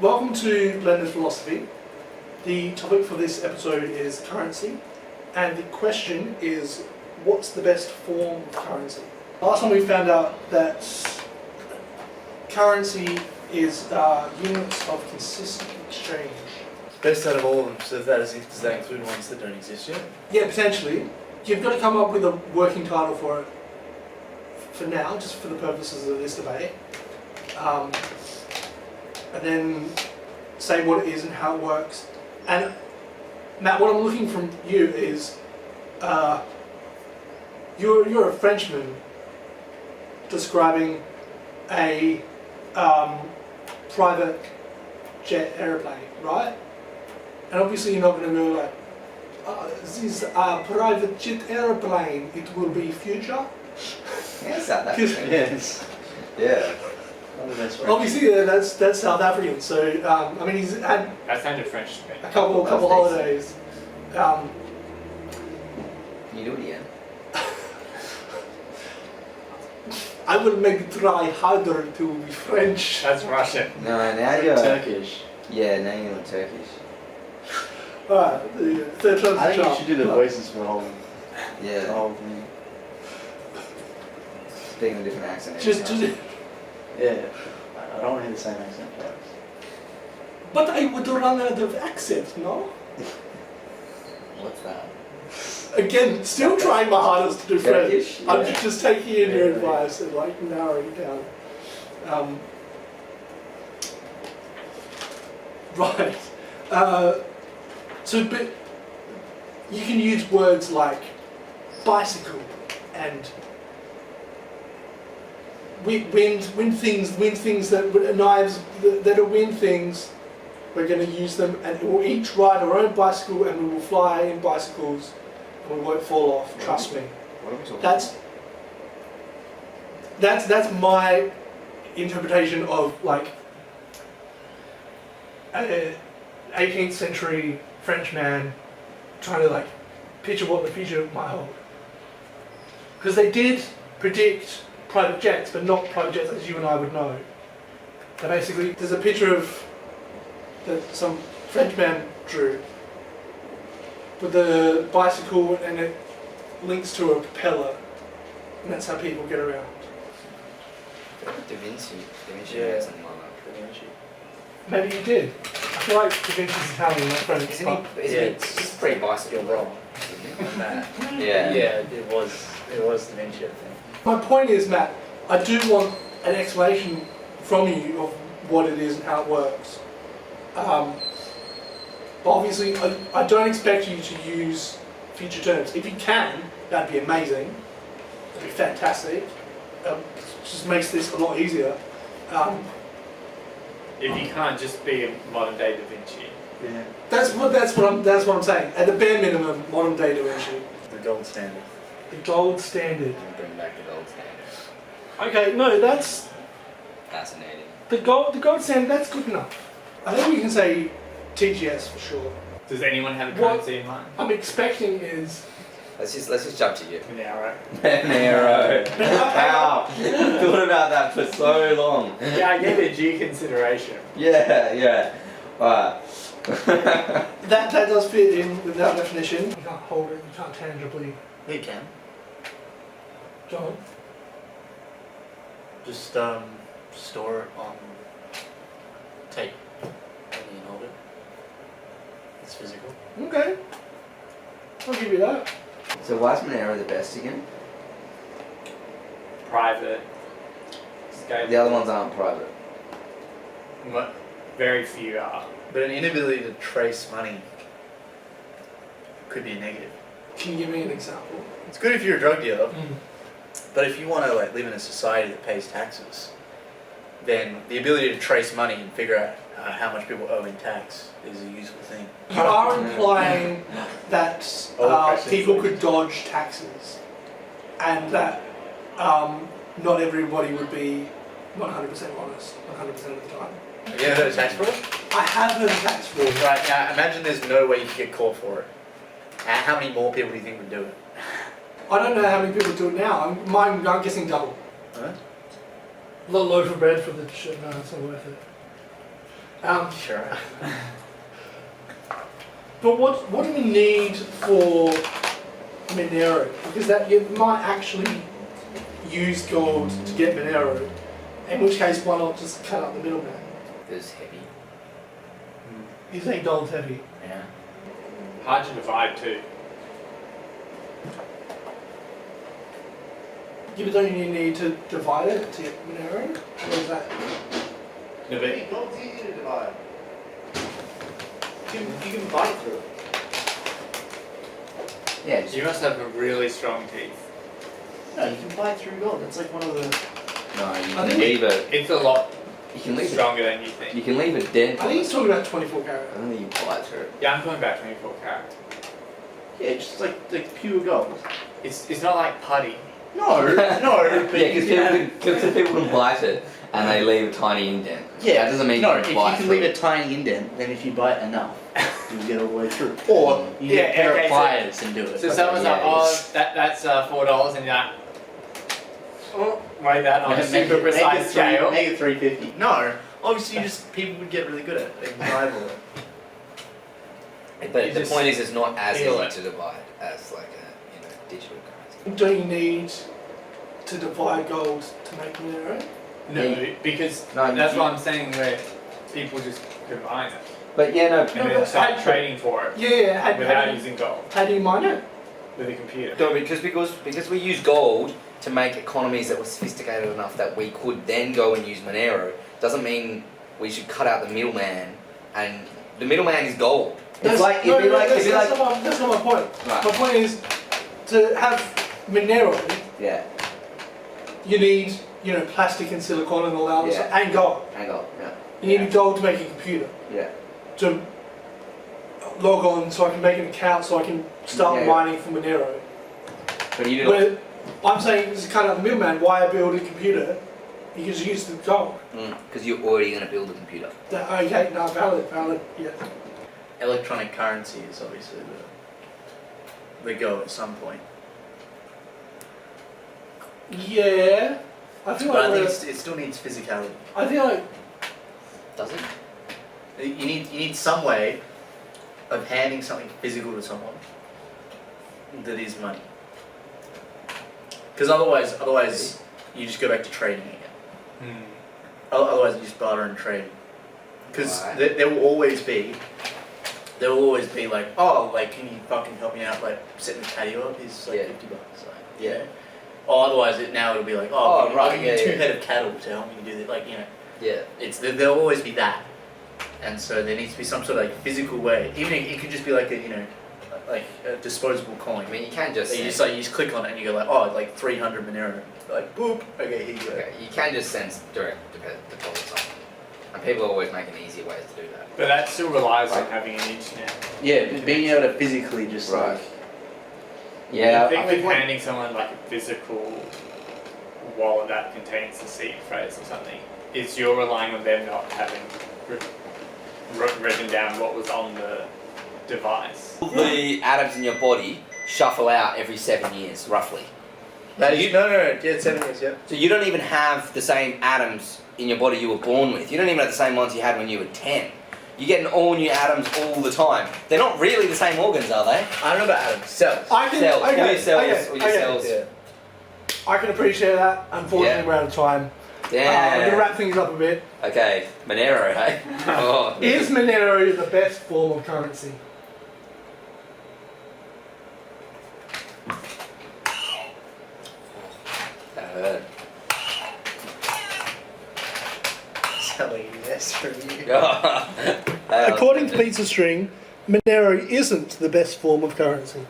welcome to Blended Philosophy. The topic for this episode is currency, and the question is, what's the best form of currency? Last time we found out that currency is units of consistent exchange. Best out of all of them, so does that include ones that don't exist yet? Yeah, potentially. You've got to come up with a working title for it for now, just for the purposes of this debate. And then say what it is and how it works. And Matt, what I'm looking from you is, you're a Frenchman describing a private jet airplane, right? And obviously you're not going to go like, this is a private jet airplane, it will be future. Yeah, South African. Yes. Yeah. Obviously, that's South African. So I mean, he's had That sounded French to me. a couple holidays. Can you do it again? I will maybe try harder to be French. That's Russian. No, now you're Turkish. Yeah, now you're Turkish. Alright, the third time's I the think you charm. should do the voices for the whole Yeah. thing. Speaking a different accent. Just, Yeah. I don't want to hear the same accent twice. but I would run out of accent, no? What's that? Again, still trying my hardest to do French. Turkish? I'm Yeah. just taking in your Yeah. advice and like narrowing it down. Right. But you can use words like bicycle and wind things that knives that are wind things. We're going to use them, and we'll each ride our own bicycle, and we will fly in bicycles, and we won't fall off. Trust me. What are we talking That's my interpretation of like 18th century French man trying to like picture what the future might hold. Because they did predict private jets, but not private jets as you and I would know. So basically, there's a picture of that some French man drew with a bicycle, and it links to a propeller, and that's how people get around. Da Vinci. Yeah. Made something like Maybe you did. I feel like Da Vinci's Italian, not French. that. Isn't he? It's pretty bicycle. You're wrong. Matt. Yeah. Yeah, it was the Vinci thing. My point is, Matt, I do want an explanation from you of what it is and how it works. But obviously, I don't expect you to use future terms. If you can, that'd be amazing. That'd be fantastic. Just makes this a lot easier. If you can't just be a modern day Da Vinci. Yeah. That's what I'm saying. At the bare minimum, modern day Da Vinci, The gold standard. the gold standard. Bring back the gold standard. Okay, no, that's Fascinating. the gold standard. That's good enough. I think we can say TGS for sure. Does anyone have a What? currency in mind? I'm expecting is Let's just jump to you. Yeah, right. Monero. Wow. Thought about that for so long. Yeah, I gave it due consideration. Yeah. Alright. that does fit in with that definition. You can't hold it. You can't tangibly. You can. John. Just store it on tape and you can hold it. It's physical. Okay. I'll give you that. So why is Monero the best again? Private. Scale. The other ones aren't private. Very few are. But an inability to trace money could be a negative. Can you give me an example? It's good if you're a drug dealer, but if you want to like live in a society that pays taxes, then the ability to trace money and figure out how much people owe in tax is a useful thing. You are implying that people could dodge taxes, and that not everybody would be 100% honest 100% of the time. Have you ever heard of tax fraud? I have heard of tax fraud. Right, now imagine there's no way you could get caught for it. How many more people do you think would do it? I don't know how many people do it now. I'm guessing double. Huh? A loaf of bread for the shit. No, it's not worth it. Sure. But what do we need for Monero? Because that you might actually use gold to get Monero. In which case, why not just cut out the middleman? It's heavy. You think gold's heavy? Yeah. Hard to divide too. Yeah, but don't you need to divide it to get Monero? Or is that? No, but Gold's easy to divide. You can bite through it. Yeah, just, You must have a really strong teeth. No, you can bite through gold. That's like one of the. no, you I can think leave it. It's a lot You can leave it. stronger than you think. You can leave a dent. I think he's talking about 24 karat. I don't think you bite through it. Yeah, I'm going back 24 carat. Yeah, just like pure gold. It's not like putty. No, no. But Yeah, you can because people can bite it and they leave a tiny indent. Yeah, that doesn't mean no. you If can you bite can through leave it. a tiny indent, then if you bite enough, you'll get all the way through. Or you Yeah, get a pair okay, of so- pliers and do it. So someone's like, yeah, oh, that's $4, and you're like, oh, weigh that on a Make super it precise scale. Make it 350. no. Obviously, you just people would get really good at it. They can rival it. But You the just point is, it's not as feel easy it. to divide as like a digital currency. Don't you need to divide gold to make Monero? No, Yeah. because No, that's you- what I'm saying, where people just combine it But yeah, no. and then but start I- trading for it Yeah, without using gold how do you mine it? with a computer. No, because we use gold to make economies that were sophisticated enough that we could then go and use Monero, doesn't mean we should cut out the middleman. And the middleman is gold. It's like it'd be like that's not my point. Right. My point is to have Monero, Yeah, you need plastic and silicon and all that other Yeah. stuff, and gold. hang on. Yeah, You need gold to make a computer yeah. to log on, so I can make an account, so I can start Yeah. mining for Monero. But you do. But I'm saying just cut out the middleman. Why build a computer? You can just use the gold. Because you're already going to build a computer. Okay, no, valid, yeah. Electronic currency is obviously the go at some point. Yeah, I feel But I like think it still needs physicality. I feel like Does it? You need some way of handing something physical to someone that is money. Because otherwise you just go back to trading again. Otherwise you just barter and trade. Because Right. there will always be like, oh, like, can you fucking help me out, like setting the patio up? Is like Yeah. $50, like, Yeah. Or otherwise it'll be like, Oh, I'll right, give you yeah, 2 yeah. head of cattle to help me do that, like, Yeah. there'll always be that. And so there needs to be some sort of like physical way. Even it could just be like like a disposable coin. I mean, you can just. So you Send, just click on it and you go like, oh, like 300 Monero. Like, boop. Okay, here you go. okay, you can just send direct deposits on. And people always make an easier ways to do that. But that still relies on Right. having an internet. Yeah, being able to physically just Right. like. Yeah. The thing I with think what- handing someone like a physical wallet that contains a seed phrase or something is you're relying on them not having written down what was on the device. the atoms in your body shuffle out every 7 years, roughly. That is, no, yeah, 7 years, yeah. So you don't even have the same atoms in your body you were born with. You don't even have the same ones you had when you were 10. You're getting all new atoms all the time. They're not really the same organs, are they? I don't know about atoms, cells. I can Cells. All okay, your cells. okay, All your okay. cells. Yeah. I can appreciate that. Unfortunately, Yeah. we're out of time. I'm gonna Yeah. wrap things up a bit. Okay. Monero, hey? Oh. Is Monero the best form of currency? That hurt. Selling yes from you. That was- According to Pizza String, Monero isn't the best form of currency.